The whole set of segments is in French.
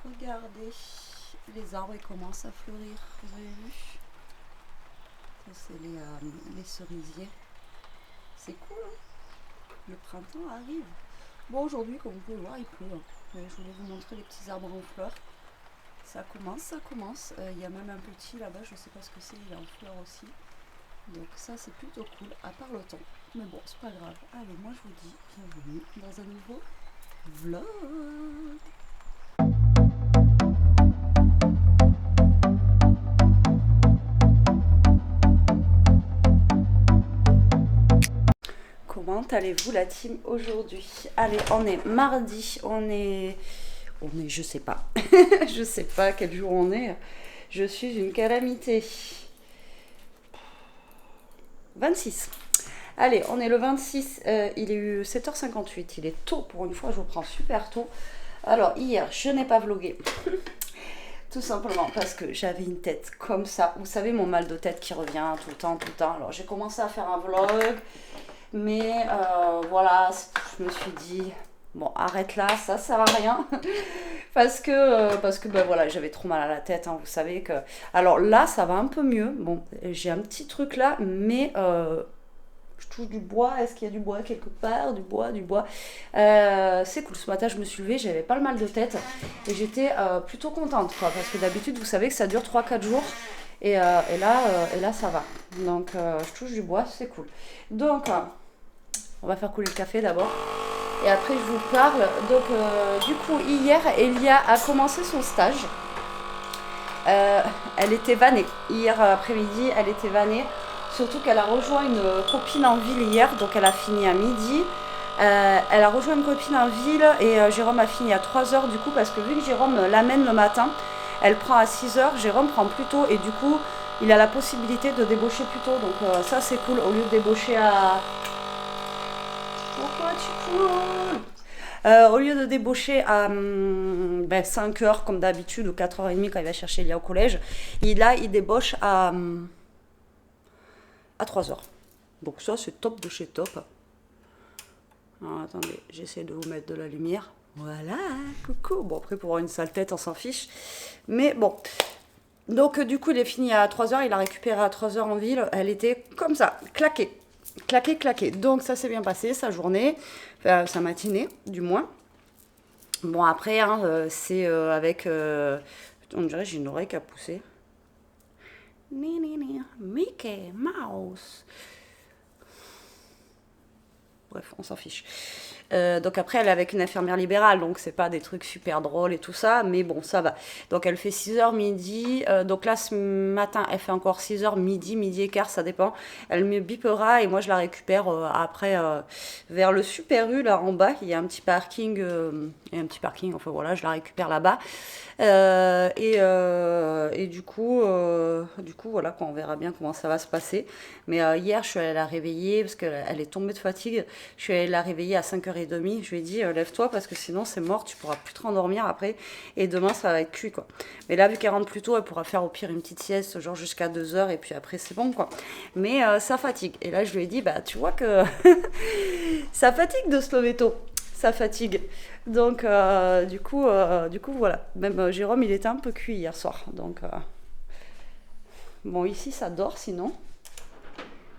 Regardez, les arbres ils commencent à fleurir, vous avez vu? Ça c'est les cerisiers. C'est cool, hein. Le printemps arrive. Bon, aujourd'hui, comme vous pouvez voir, il pleut, hein. Mais je voulais vous montrer les petits arbres en fleurs. Ça commence, ça commence. Il y a même un petit là-bas, je sais pas ce que c'est, il est en fleurs aussi. Donc ça c'est plutôt cool, à part le temps. Mais bon, c'est pas grave. Allez, moi je vous dis bienvenue dans un nouveau vlog. Comment allez-vous la team aujourd'hui? Allez, on est mardi, on est, je sais pas. Je sais pas quel jour on est. Je suis une calamité. 26. Allez, on est le 26, il est 7h58, il est tôt pour une fois, je vous prends super tôt. Alors hier, je n'ai pas vlogué, tout simplement parce que j'avais une tête comme ça. Vous savez, mon mal de tête qui revient tout le temps, tout le temps. Alors j'ai commencé à faire un vlog, mais voilà, je me suis dit, bon arrête là, ça sert à rien. Parce que ben voilà, j'avais trop mal à la tête, hein, vous savez que... Alors là, ça va un peu mieux. Bon, j'ai un petit truc là, mais je touche du bois. Est-ce qu'il y a du bois quelque part? Du bois, du bois. C'est cool. Ce matin, je me suis levée, j'avais pas le mal de tête. Et j'étais plutôt contente, quoi. Parce que d'habitude, vous savez que ça dure 3-4 jours. Et là, ça va. Donc, je touche du bois, c'est cool. Donc, on va faire couler le café d'abord. Et après, je vous parle. Donc, du coup, hier, Elia a commencé son stage. Elle était vannée. Hier après-midi, elle était vannée. Surtout qu'elle a rejoint une copine en ville hier. Donc, elle a fini à midi. Elle a rejoint une copine en ville. Et Jérôme a fini à 3h du coup. Parce que vu que Jérôme l'amène le matin, elle prend à 6h. Jérôme prend plus tôt. Et du coup, il a la possibilité de débaucher plus tôt. Donc, ça, c'est cool. Au lieu de débaucher à... Pourquoi tu cours? Au lieu de débaucher à 5h comme d'habitude ou 4h30 quand il va chercher Elia au collège, il débauche à 3h. Donc ça c'est top de chez top. Alors, attendez, j'essaie de vous mettre de la lumière. Voilà, coucou. Bon après pour avoir une sale tête on s'en fiche. Mais bon. Donc du coup il est fini à 3h, il a récupéré à 3h en ville. Elle était comme ça, claquée. Claqué. Donc ça s'est bien passé, sa journée, enfin, sa matinée du moins. Bon après, hein, c'est avec... on dirait j'ai une oreille qui a poussé. Mickey Mouse. Bref, on s'en fiche. Donc après, elle est avec une infirmière libérale, donc c'est pas des trucs super drôles et tout ça, mais bon, ça va. Donc elle fait 6h midi, donc là ce matin, elle fait encore 6h midi et quart, ça dépend. Elle me bipera et moi je la récupère après vers le Super U, là en bas, il y a un petit parking, enfin voilà, je la récupère là-bas. Et du coup, voilà, quoi, on verra bien comment ça va se passer. Mais hier, je suis allée la réveiller parce qu'elle est tombée de fatigue. Je suis allée la réveiller à 5h30. Je lui ai dit, lève-toi parce que sinon c'est mort, tu pourras plus te rendormir après. Et demain, ça va être cuit, quoi. Mais là, vu qu'elle rentre plus tôt, elle pourra faire au pire une petite sieste, genre jusqu'à 2h. Et puis après, c'est bon, quoi. Mais ça fatigue. Et là, je lui ai dit, bah, tu vois que ça fatigue de se lever tôt. Ça fatigue. Donc, du coup, voilà. Même Jérôme, il était un peu cuit hier soir. Donc, bon, ici, ça dort sinon.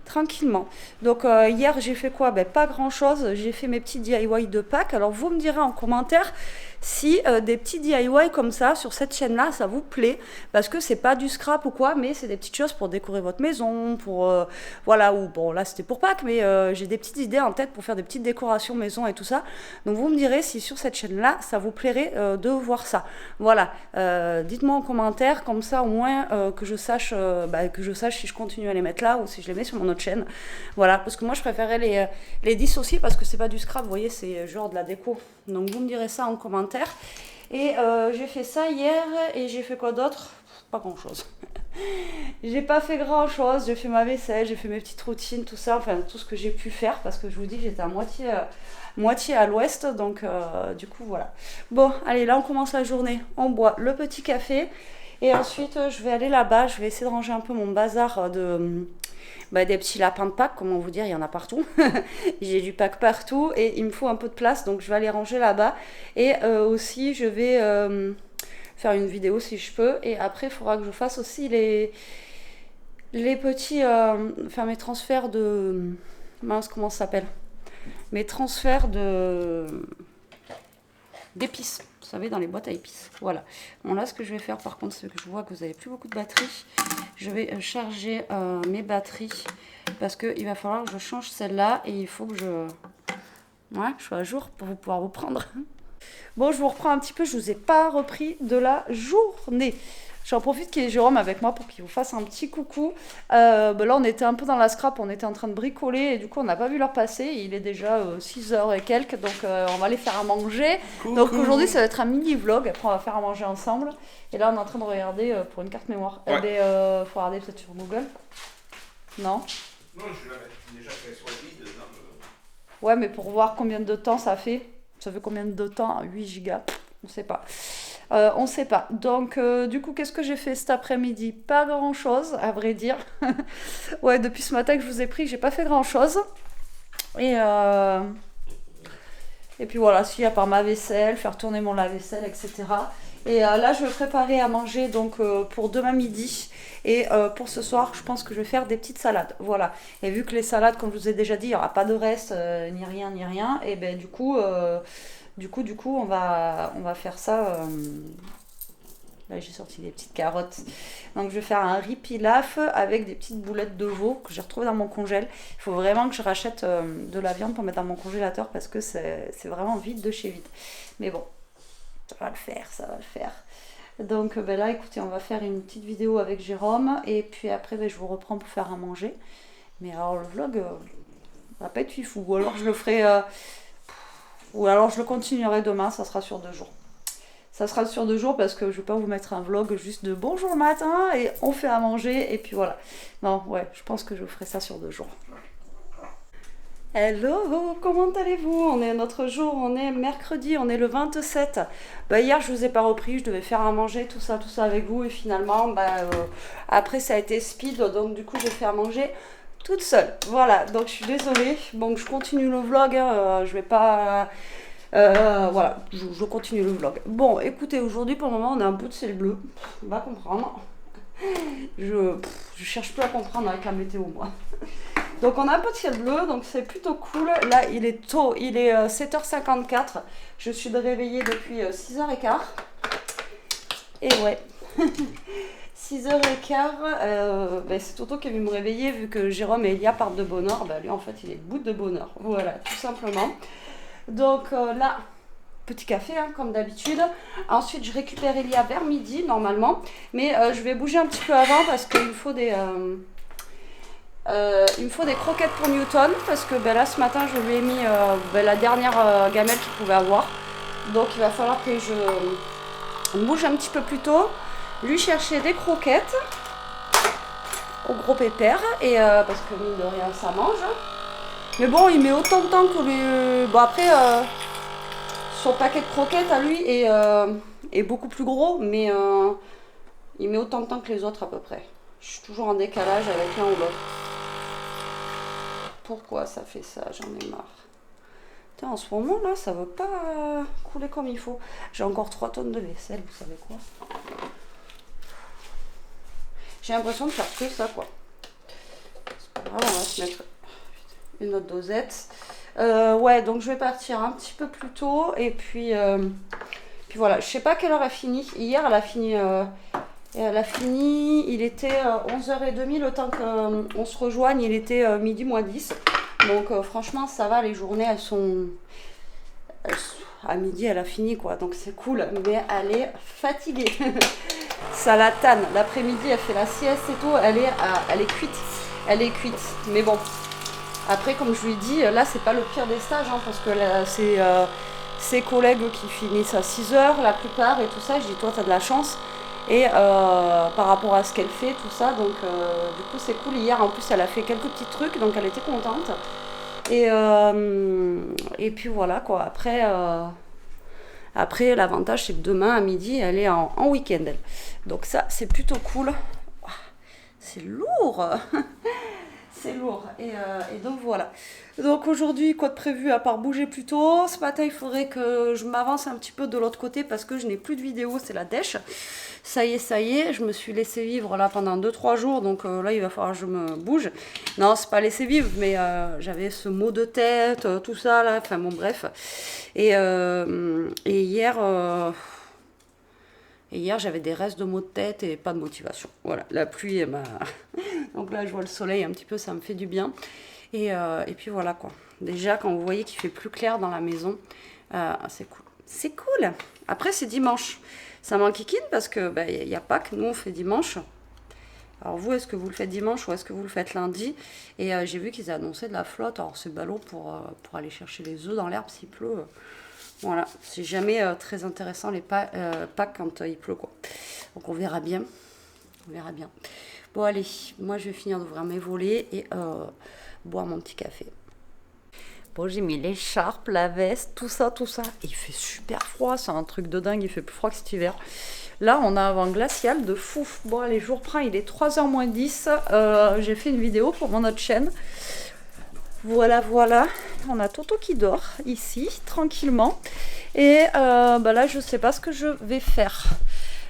Tranquillement. Donc, hier, j'ai fait quoi? Pas grand-chose. J'ai fait mes petits DIY de Pâques. Alors, vous me direz en commentaire si des petits DIY comme ça, sur cette chaîne-là, ça vous plaît. Parce que c'est pas du scrap ou quoi, mais c'est des petites choses pour décorer votre maison, pour... voilà, ou bon, là, c'était pour Pâques, mais j'ai des petites idées en tête pour faire des petites décorations maison et tout ça. Donc, vous me direz si sur cette chaîne-là, ça vous plairait de voir ça. Voilà. Dites-moi en commentaire, comme ça, au moins, que je sache si je continue à les mettre là ou si je les mets sur mon autre chaîne. Voilà, parce que moi, je préférais les dissocier parce que c'est pas du scrap, vous voyez, c'est genre de la déco. Donc, vous me direz ça en commentaire. Et j'ai fait ça hier et j'ai fait quoi d'autre? Pas grand chose. J'ai pas fait grand chose, j'ai fait ma vaisselle, j'ai fait mes petites routines, tout ça, enfin tout ce que j'ai pu faire parce que je vous dis j'étais à moitié à l'ouest, donc du coup voilà. Bon, allez, là on commence la journée, on boit le petit café et ensuite je vais aller là-bas, je vais essayer de ranger un peu mon bazar des petits lapins de Pâques, comment vous dire, il y en a partout. J'ai du Pâques partout et il me faut un peu de place, donc je vais aller ranger là-bas. Et aussi, je vais faire une vidéo si je peux. Et après, il faudra que je fasse aussi les petits... enfin, mes transferts de... Mince, comment ça s'appelle? Mes transferts d'épices. Vous savez, dans les boîtes à épices. Voilà. Bon, là, ce que je vais faire, par contre, c'est que je vois que vous n'avez plus beaucoup de batterie. Je vais charger mes batteries parce qu'il va falloir que je change celle-là et il faut que je sois à jour pour pouvoir vous prendre. Bon, je vous reprends un petit peu. Je ne vous ai pas repris de la journée. J'en profite qu'il y ait Jérôme avec moi pour qu'il vous fasse un petit coucou. Là, on était un peu dans la scrap, on était en train de bricoler et du coup, on n'a pas vu l'heure passer. Il est déjà 6h et quelques, donc on va aller faire à manger. Coucou. Donc aujourd'hui, ça va être un mini-vlog. Après, on va faire à manger ensemble. Et là, on est en train de regarder pour une carte mémoire. Ouais. Faut regarder peut-être sur Google. Non? Non, je vais la mettre déjà qu'elle soit vide. Ouais, mais pour voir combien de temps ça fait. Ça fait combien de temps? 8 gigas. On ne sait pas. On ne sait pas. Donc, du coup, qu'est-ce que j'ai fait cet après-midi? Pas grand-chose, à vrai dire. Ouais, depuis ce matin que je vous ai pris, j'ai pas fait grand-chose. Et puis voilà, si, à part ma vaisselle, faire tourner mon lave-vaisselle, etc. Et là, je vais préparer à manger donc pour demain midi. Et pour ce soir, je pense que je vais faire des petites salades. Voilà. Et vu que les salades, comme je vous ai déjà dit, il n'y aura pas de reste, ni rien. Et ben du coup, on va faire ça. Là, j'ai sorti des petites carottes. Donc, je vais faire un riz pilaf avec des petites boulettes de veau que j'ai retrouvées dans mon congèle. Il faut vraiment que je rachète de la viande pour mettre dans mon congélateur parce que c'est vraiment vide de chez vide. Mais bon, ça va le faire. Donc là, écoutez, on va faire une petite vidéo avec Jérôme. Et puis après, je vous reprends pour faire à manger. Mais alors, le vlog va pas être fifou. Ou alors, je le ferai... ou alors, je le continuerai demain. Ça sera sur 2 jours. Ça sera sur 2 jours parce que je ne vais pas vous mettre un vlog juste de bonjour le matin et on fait à manger et puis voilà. Non, ouais, je pense que je ferai ça sur 2 jours. Hello, comment allez-vous? On est notre jour, on est mercredi, on est le 27. Hier, je ne vous ai pas repris, je devais faire à manger, tout ça avec vous et finalement, après ça a été speed, donc du coup, j'ai fait à manger toute seule. Voilà, donc je suis désolée. Bon, je continue le vlog, je vais pas... voilà, je continue le vlog. Bon, écoutez, aujourd'hui pour le moment on a un peu de ciel bleu. On va comprendre. Je cherche plus à comprendre avec la météo moi. Donc on a un peu de ciel bleu, donc c'est plutôt cool. Là il est tôt, il est 7h54. Je suis réveillée depuis 6h15. Et ouais. 6h15, c'est Toto qui est venu me réveiller vu que Jérôme et Elia partent de bonne heure. Lui en fait il est bout de bonheur. Voilà, tout simplement. Donc là, petit café comme d'habitude. Ensuite, je récupère Elia vers midi normalement. Mais je vais bouger un petit peu avant parce qu'il me faut des croquettes pour Newton. Parce que là, ce matin, je lui ai mis la dernière gamelle qu'il pouvait avoir. Donc, il va falloir que je bouge un petit peu plus tôt. Lui chercher des croquettes au gros pépère. Et parce que mine de rien, ça mange. Mais bon, il met autant de temps que lui... Bon, après, son paquet de croquettes à lui est beaucoup plus gros, mais il met autant de temps que les autres à peu près. Je suis toujours en décalage avec l'un ou l'autre. Pourquoi ça fait ça? J'en ai marre. Putain, en ce moment, là, ça veut pas couler comme il faut. J'ai encore 3 tonnes de vaisselle, vous savez quoi? J'ai l'impression de faire que ça, quoi. C'est pas grave, on va se mettre... une autre dosette. Ouais, donc je vais partir un petit peu plus tôt. Et puis voilà, je sais pas à quelle heure elle a fini. Hier, elle a fini, il était 11h30. Le temps qu'on se rejoigne, il était midi moins 10. Donc franchement, ça va, les journées, elles sont... À midi, elle a fini, quoi. Donc c'est cool, mais elle est fatiguée. Ça la tanne. L'après-midi, elle fait la sieste et tout. Elle est cuite. Elle est cuite. Mais bon... Après, comme je lui ai dit, là, c'est pas le pire des stages, parce que là, c'est ses collègues qui finissent à 6h, la plupart, et tout ça. Je dis, toi, t'as de la chance. Et par rapport à ce qu'elle fait, tout ça, donc du coup, c'est cool. Hier, en plus, elle a fait quelques petits trucs, donc elle était contente. Et puis voilà, quoi. Après l'avantage, c'est que demain, à midi, elle est en week-end. Donc ça, c'est plutôt cool. C'est lourd. C'est lourd. Et donc voilà. Donc aujourd'hui, quoi de prévu à part bouger plus tôt. Ce matin, il faudrait que je m'avance un petit peu de l'autre côté parce que je n'ai plus de vidéo, c'est la dèche. Ça y est, je me suis laissé vivre là pendant 2-3 jours. Donc là, il va falloir que je me bouge. Non, c'est pas laisser vivre, mais j'avais ce mot de tête, tout ça là. Enfin bon, bref. Et hier... Et hier, j'avais des restes de maux de tête et pas de motivation. Voilà, la pluie, donc là, je vois le soleil un petit peu, ça me fait du bien. Et puis voilà, quoi. Déjà, quand vous voyez qu'il fait plus clair dans la maison, c'est cool. C'est cool. Après, c'est dimanche. Ça m'enquiquine parce que y a Pâques, nous, on fait dimanche. Alors vous, est-ce que vous le faites dimanche ou est-ce que vous le faites lundi? Et j'ai vu qu'ils annonçaient de la flotte. Alors c'est ballot pour aller chercher les œufs dans l'herbe s'il pleut. Voilà, c'est jamais très intéressant les Pâques quand il pleut, quoi. Donc on verra bien. On verra bien. Bon allez, moi je vais finir d'ouvrir mes volets et boire mon petit café. Bon, j'ai mis l'écharpe, la veste, tout ça, tout ça. Il fait super froid, c'est un truc de dingue, il fait plus froid que cet hiver. Là, on a un vent glacial de fou. Bon allez, je vous reprends, il est 3h moins 10. J'ai fait une vidéo pour mon autre chaîne. Voilà, voilà, on a Toto qui dort ici, tranquillement. Et là, je ne sais pas ce que je vais faire.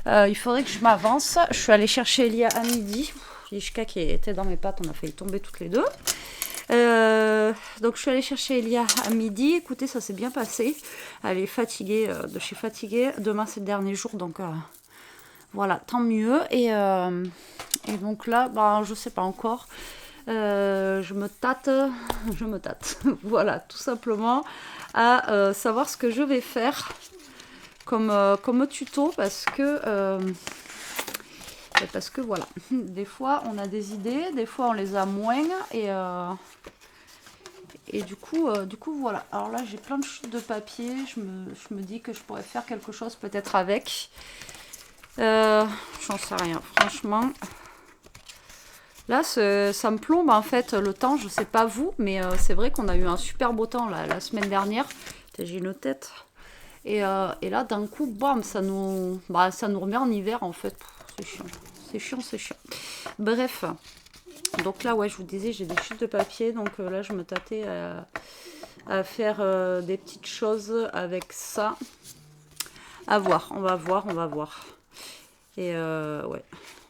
Il faudrait que je m'avance. Je suis allée chercher Elia à midi. Yishka qui était dans mes pattes, on a failli tomber toutes les deux. Donc je suis allée chercher Elia à midi. Écoutez, ça s'est bien passé. Elle est fatiguée, de chez fatiguée. Demain, c'est le dernier jour, donc voilà, tant mieux. Et donc là, je ne sais pas encore. Je me tâte, voilà, tout simplement, à savoir ce que je vais faire comme tuto, parce que voilà, des fois on a des idées, des fois on les a moins, et du coup voilà. Alors là j'ai plein de chutes de papier, je me dis que je pourrais faire quelque chose peut-être avec, j'en sais rien, franchement. Là, ça me plombe en fait le temps, je sais pas vous, mais c'est vrai qu'on a eu un super beau temps la semaine dernière. J'ai une tête. Et là, d'un coup, bam, ça nous remet en hiver en fait. C'est chiant, c'est chiant, c'est chiant. Bref, donc là, ouais, je vous disais, j'ai des chutes de papier, donc là, je me tâtais à faire des petites choses avec ça. À voir, on va voir. Et ouais.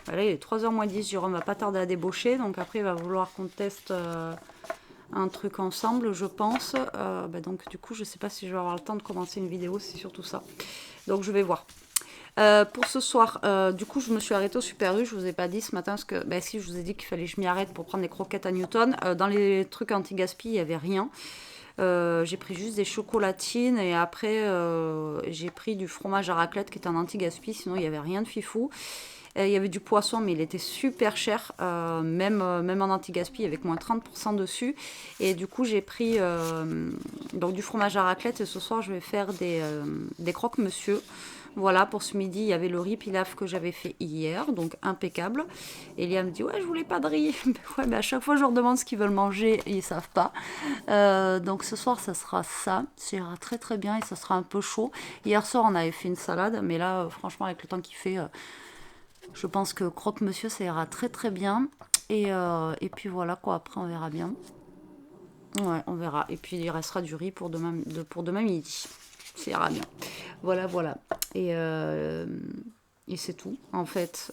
Là, il est 3h moins 10, Jérôme va pas tarder à débaucher, donc après il va vouloir qu'on teste un truc ensemble, je pense. Donc du coup, je sais pas si je vais avoir le temps de commencer une vidéo, c'est surtout ça. Donc je vais voir. Pour ce soir, du coup, je me suis arrêtée au Super U, je vous ai pas dit ce matin, parce que si, je vous ai dit qu'il fallait que je m'y arrête pour prendre des croquettes à Newton. Dans les trucs anti-gaspi, il n'y avait rien. J'ai pris juste des chocolatines et après j'ai pris du fromage à raclette qui est un anti-gaspi, sinon il n'y avait rien de fifou. Il y avait du poisson, mais il était super cher, même en anti-gaspi, avec moins 30% dessus. Et du coup, j'ai pris donc du fromage à raclette. Et ce soir, je vais faire des croque-monsieur. Voilà, pour ce midi, il y avait le riz pilaf que j'avais fait hier, donc impeccable. Et Léa me dit, ouais, je voulais pas de riz. Ouais, mais à chaque fois, je leur demande ce qu'ils veulent manger et ils savent pas. Donc ce soir, ça sera ça. Ça ira très très bien et ça sera un peu chaud. Hier soir, on avait fait une salade, mais là, franchement, avec le temps qu'il fait... je pense que croque-monsieur, ça ira très très bien. Et puis voilà, quoi. Après, on verra bien. Ouais, on verra. Et puis, il restera du riz pour demain midi. Ça ira bien. Voilà. Et c'est tout, en fait.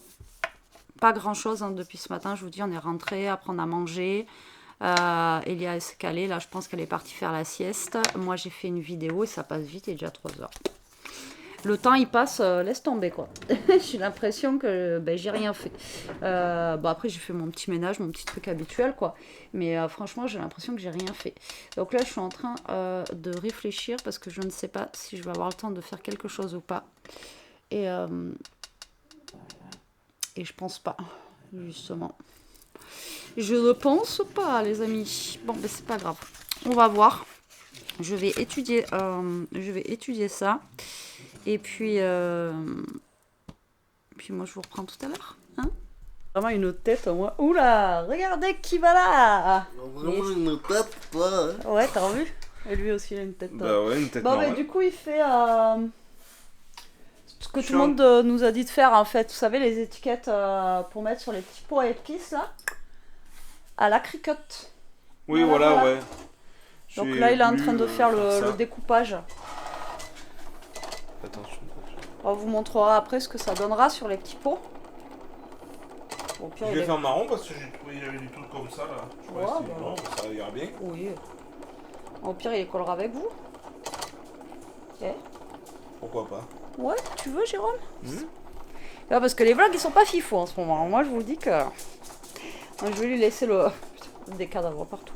Pas grand-chose depuis ce matin. Je vous dis, on est rentré, après on a mangé. Elia s'est calée. Là, je pense qu'elle est partie faire la sieste. Moi, j'ai fait une vidéo et ça passe vite. Il est déjà 3h. Le temps, il passe, laisse tomber, quoi. J'ai l'impression que j'ai rien fait. Après, j'ai fait mon petit ménage, mon petit truc habituel, quoi. Mais franchement, j'ai l'impression que j'ai rien fait. Donc là, je suis en train de réfléchir parce que je ne sais pas si je vais avoir le temps de faire quelque chose ou pas. Et je pense pas, justement. Je ne pense pas, les amis. Bon, c'est pas grave. On va voir. Je vais étudier ça. Et puis moi, je vous reprends tout à l'heure. Hein, vraiment une tête, moi. Oula, regardez qui va là. Vraiment une tête, toi. Ouais, t'as vu? Et lui aussi, il a une tête. Bah ouais, une tête Bon, normale. mais du coup, il fait ce que tout le monde nous a dit de faire, en fait. Vous savez, les étiquettes pour mettre sur les petits pots à épices, là. à la Cricut. Oui, voilà, ouais. Donc J'ai là, il est en voulu, train de faire ça. le découpage. Attention. On vous montrera après ce que ça donnera sur les petits pots. Au pire, Je il vais est... faire marron parce que j'ai trouvé des trucs comme ça là. Je sais Ouais, pas si bah. non, ça ira bien. Oui. Au pire, il les collera avec vous. Eh Pourquoi pas. Ouais, tu veux, Jérôme Ah, parce que les vlogs, ils sont pas fifous en ce moment. Moi, je vous dis que... Je vais lui laisser des cadavres partout.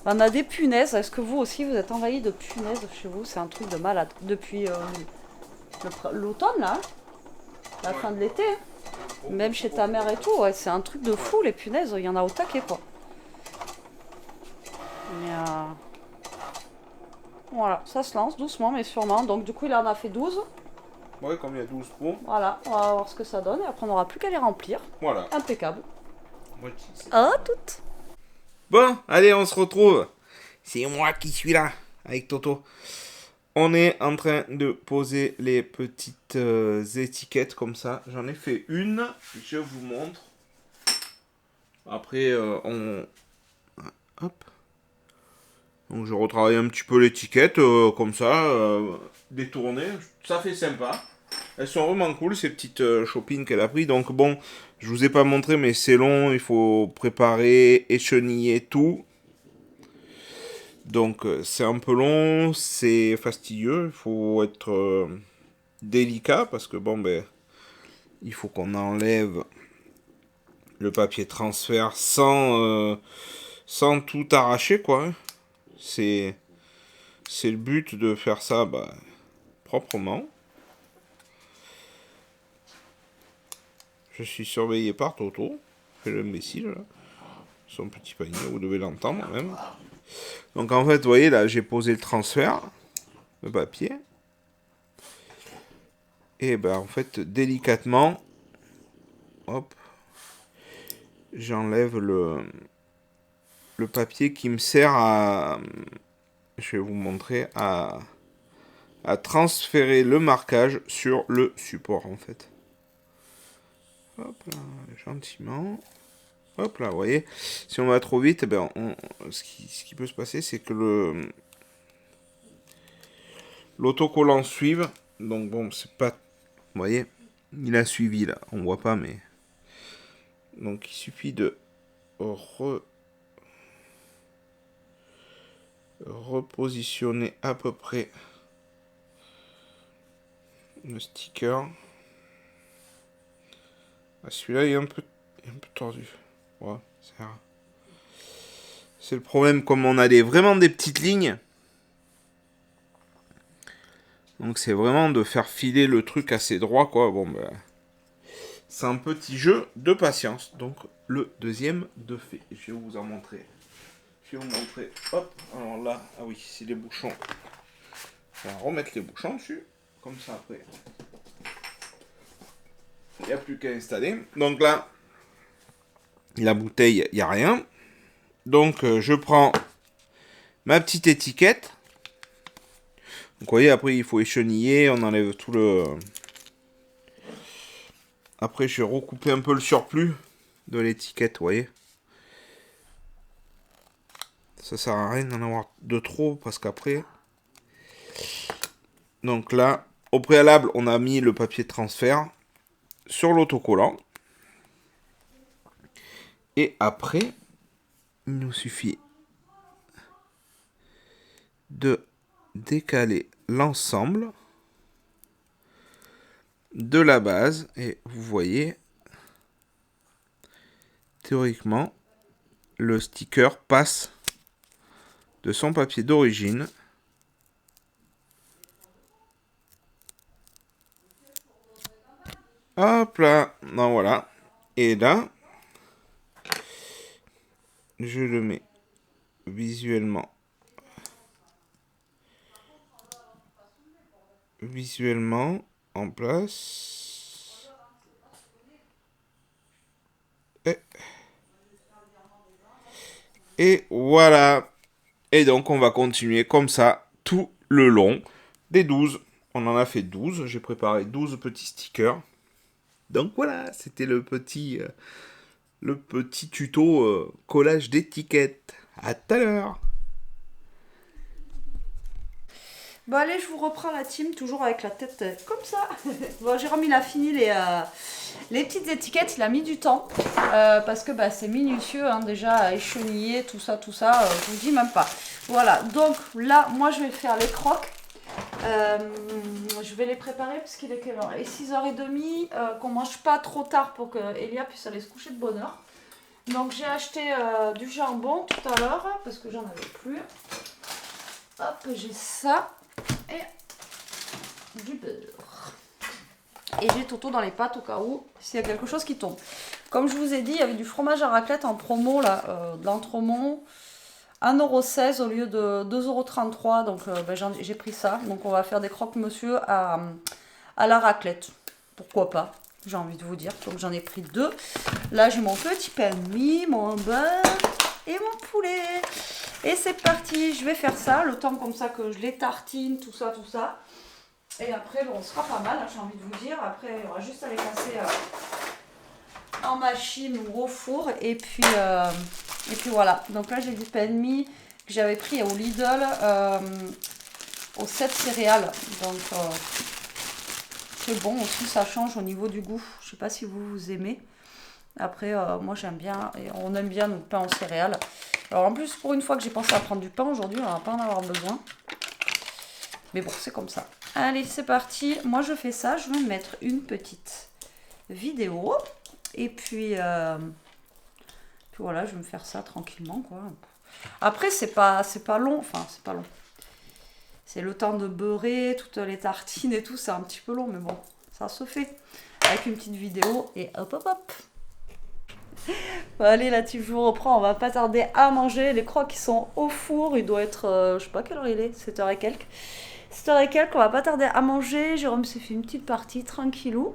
On a des punaises. Est-ce que vous aussi, vous êtes envahis de punaises chez vous? C'est un truc de malade. Depuis l'automne, là. La fin de l'été. Même chez ta mère et tout. Ouais, c'est un truc de fou, les punaises. Il y en a au taquet, quoi. Mais voilà, ça se lance doucement, mais sûrement. Donc, du coup, il en a fait 12. Ouais, comme il y a 12 pots. Voilà, on va voir ce que ça donne. Et après, on n'aura plus qu'à les remplir. Voilà. Impeccable. Moi, je dis, Ah, toutes. bon, allez, on se retrouve. C'est moi qui suis là, avec Toto. On est en train de poser les petites étiquettes comme ça. J'en ai fait une, je vous montre. Après, hop. Donc, je retravaille un petit peu l'étiquette, comme ça, détournée. Ça fait sympa. Elles sont vraiment cool, ces petites chopines qu'elle a pris. Donc, bon, je vous ai pas montré, mais c'est long. Il faut préparer, écheniller tout. Donc c'est un peu long, c'est fastidieux, il faut être délicat parce que bon ben il faut qu'on enlève le papier transfert sans tout arracher quoi. Hein. C'est le but de faire ça proprement. Je suis surveillé par Toto, fait l'imbécile là. Son petit panier, vous devez l'entendre même. Donc en fait, vous voyez là, j'ai posé le transfert, le papier. Et ben en fait, délicatement, hop, j'enlève le papier qui me sert à, je vais vous montrer, à transférer le marquage sur le support en fait. Hop là, gentiment. Hop là, vous voyez, si on va trop vite, ce qui peut se passer, c'est que l'autocollant suive. Donc bon, c'est pas... Vous voyez, il a suivi là, on voit pas, mais... Donc il suffit de repositionner à peu près le sticker. Ah, celui-là il est un peu tordu. Ouais, c'est le problème, comme on a vraiment des petites lignes. Donc c'est vraiment de faire filer le truc assez droit quoi. Bon c'est un petit jeu de patience. Donc le deuxième de fait. Je vais vous en montrer. Je vais vous montrer. Hop. Alors là, ah oui, c'est les bouchons. On va remettre les bouchons dessus. Comme ça après. Il n'y a plus qu'à installer. Donc là, la bouteille, il n'y a rien. Donc je prends ma petite étiquette. Donc vous voyez, après il faut écheniller. On enlève tout le... Après je vais recouper un peu le surplus de l'étiquette, vous voyez. Ça sert à rien d'en avoir de trop parce qu'après... Donc là, au préalable, on a mis le papier de transfert sur l'autocollant. Et après, il nous suffit de décaler l'ensemble de la base. Et vous voyez, théoriquement, le sticker passe de son papier d'origine hop là, non voilà, et là je le mets visuellement en place et voilà. Et donc, on va continuer comme ça tout le long des 12. On en a fait 12. J'ai préparé 12 petits stickers. Donc voilà, c'était le petit le petit tuto collage d'étiquettes. À tout à l'heure. Bon allez, je vous reprends la team, toujours avec la tête comme ça. Bon, Jérôme, il a fini les petites étiquettes, il a mis du temps. Parce que c'est minutieux, hein, déjà, à écheniller, tout ça, je vous dis même pas. Voilà, donc là, moi, je vais faire les crocs. Je vais les préparer parce qu'il est quelle heure? Il est 6h30, qu'on mange pas trop tard pour que Elia puisse aller se coucher de bonne heure. Donc j'ai acheté du jambon tout à l'heure parce que j'en avais plus. Hop, j'ai ça et du beurre. Et j'ai Toto dans les pâtes au cas où s'il y a quelque chose qui tombe. Comme je vous ai dit, il y avait du fromage à raclette en promo là, d'Entremont. 1,16 € au lieu de 2,33 €. Donc j'ai pris ça. Donc on va faire des croque-monsieur à la raclette. Pourquoi pas? J'ai envie de vous dire. Donc j'en ai pris 2. Là j'ai mon petit pain de mie, mon beurre et mon poulet. Et c'est parti. Je vais faire ça. Le temps comme ça que je les tartine, tout ça. Et après on sera pas mal. J'ai envie de vous dire. Après il y aura juste à les passer en machine ou au four. Et puis voilà, donc là j'ai du pain de mie que j'avais pris au Lidl au 7 céréales. Donc c'est bon aussi, ça change au niveau du goût. Je sais pas si vous aimez. Après moi j'aime bien, et on aime bien notre pain aux céréales. Alors en plus pour une fois que j'ai pensé à prendre du pain aujourd'hui, on va pas en avoir besoin. Mais bon, c'est comme ça. Allez, c'est parti. Moi je fais ça, je vais mettre une petite vidéo. Et puis voilà, je vais me faire ça tranquillement, quoi. Après, c'est pas long. Enfin, c'est pas long. C'est le temps de beurrer, toutes les tartines et tout. C'est un petit peu long, mais bon, ça se fait. Avec une petite vidéo et hop, hop, hop. Bon, allez, là, je vous reprends. On va pas tarder à manger. Les crocs, ils sont au four. Il doit être, je sais pas quelle heure il est, 7h et quelques. 7h et quelques, on va pas tarder à manger. Jérôme s'est fait une petite partie tranquillou.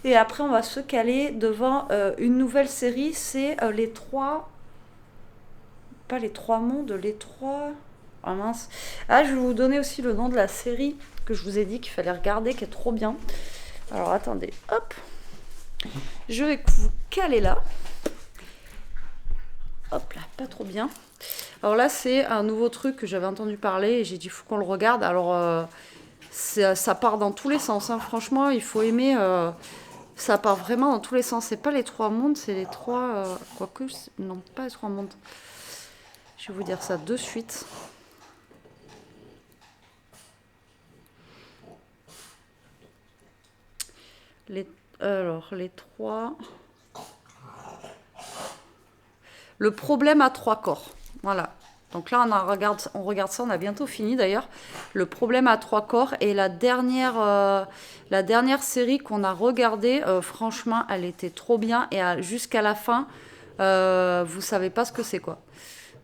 Et après, on va se caler devant une nouvelle série. C'est les 3... Pas les 3 mondes, les 3... Ah mince. Ah, je vais vous donner aussi le nom de la série que je vous ai dit qu'il fallait regarder, qui est trop bien. Alors, attendez. Hop. Je vais vous caler là. Hop là, pas trop bien. Alors là, c'est un nouveau truc que j'avais entendu parler et j'ai dit, il faut qu'on le regarde. Alors, ça part dans tous les sens. Hein. Franchement, il faut aimer. Ça part vraiment dans tous les sens. C'est pas les 3 mondes, c'est les 3... quoique, non, pas les 3 mondes. Je vais vous dire ça de suite. Alors, les 3... Le problème à 3 corps. Voilà. Donc là, on regarde ça, on a bientôt fini d'ailleurs. Le problème à 3 corps. Et la dernière série qu'on a regardée, franchement, elle était trop bien. Et jusqu'à la fin, vous savez pas ce que c'est, quoi.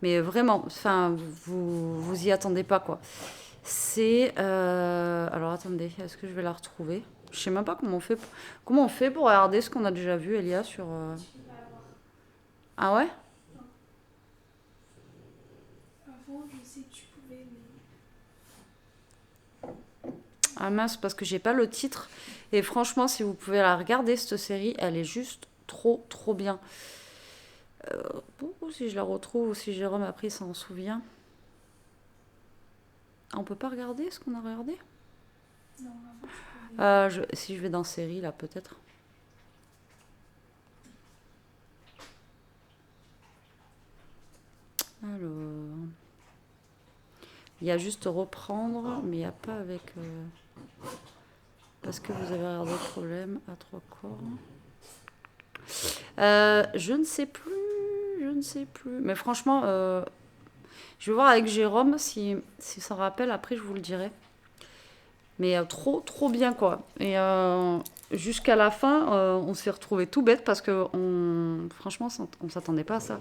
Mais vraiment, enfin, vous y attendez pas, quoi. C'est... alors, attendez, est-ce que je vais la retrouver? Je sais même pas comment on fait pour regarder ce qu'on a déjà vu, Elia, sur... Ah ouais? Ah mince, parce que j'ai pas le titre. Et franchement, si vous pouvez la regarder, cette série, elle est juste trop, trop bien. Si je la retrouve, ou si Jérôme après s'en souvient. On peut pas regarder ce qu'on a regardé? Non. Si je vais dans série, là, peut-être. Alors... Il y a juste reprendre, mais il n'y a pas avec... Parce que vous avez regardé le problème à 3 corps. Je ne sais plus. Mais franchement, je vais voir avec Jérôme si ça rappelle. Après, je vous le dirai. Mais trop, trop bien, quoi. Et jusqu'à la fin, on s'est retrouvés tout bête parce que, franchement, on ne s'attendait pas à ça.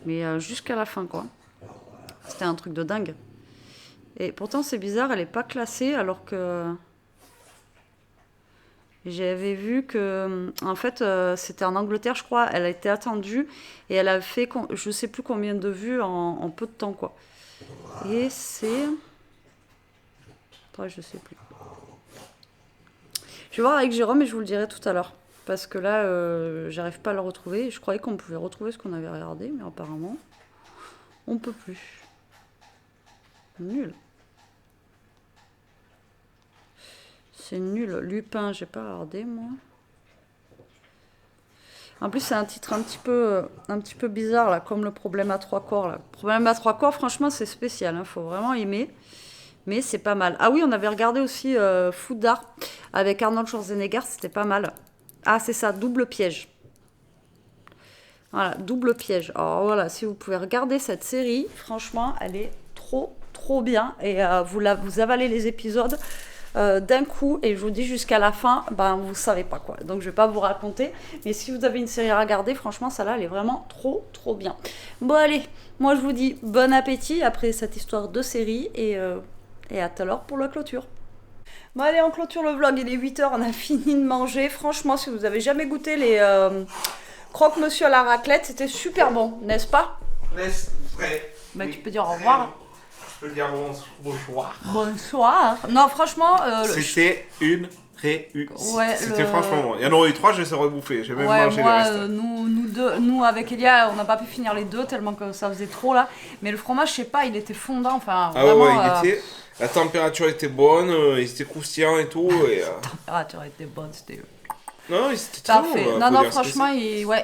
Mais jusqu'à la fin, quoi. C'était un truc de dingue. Et pourtant, c'est bizarre, elle n'est pas classée alors que... J'avais vu que, en fait, c'était en Angleterre, je crois. Elle a été attendue et elle a fait, je sais plus combien de vues en peu de temps, quoi. Et c'est... Après, je sais plus. Je vais voir avec Jérôme et je vous le dirai tout à l'heure. Parce que là, j'arrive pas à le retrouver. Je croyais qu'on pouvait retrouver ce qu'on avait regardé, mais apparemment, on peut plus. Nul. C'est nul. Lupin, j'ai pas regardé, moi. En plus, c'est un titre un petit peu bizarre, là, comme le problème à 3 corps. Là. Le problème à 3 corps, franchement, c'est spécial. Hein, faut vraiment aimer. Mais c'est pas mal. Ah oui, on avait regardé aussi Foudard avec Arnold Schwarzenegger. C'était pas mal. Ah, c'est ça, double piège. Voilà, double piège. Alors voilà, si vous pouvez regarder cette série, franchement, elle est trop bien. Et vous avalez les épisodes d'un coup, et je vous dis jusqu'à la fin, ben vous savez pas quoi. Donc je vais pas vous raconter, mais si vous avez une série à regarder, franchement, celle-là, elle est vraiment trop bien. Bon allez, moi je vous dis bon appétit après cette histoire de série, et à tout à l'heure pour la clôture. Bon allez, on clôture le vlog, il est 8h, on a fini de manger. Franchement, si vous avez jamais goûté les croque-monsieur à la raclette, c'était super bon, n'est-ce pas? Laisse, vrai. Bah tu peux dire au revoir. Je peux dire bonsoir. Bonsoir. Non, franchement... C'était une réussite. Ouais, c'était franchement bon. Il y en aurait eu 3, je les aurais bouffés. J'ai même mangé moi, le reste. nous avec Elia, on n'a pas pu finir les 2 tellement que ça faisait trop là. Mais le fromage, je sais pas, il était fondant. Enfin, Ah vraiment, ouais, il était... La température était bonne, il était croustillant et tout. Et, La température était bonne, c'était... Non, c'était très Parfait. bon. Non, franchement,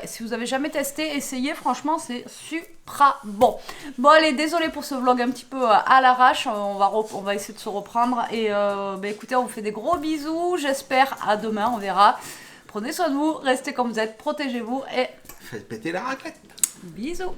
si vous avez jamais testé, essayez. Franchement, c'est super bon. Bon, allez, désolé pour ce vlog un petit peu à l'arrache. On va essayer de se reprendre. Et écoutez, on vous fait des gros bisous. J'espère à demain, on verra. Prenez soin de vous, restez comme vous êtes, protégez-vous et... Faites péter la raquette. Bisous.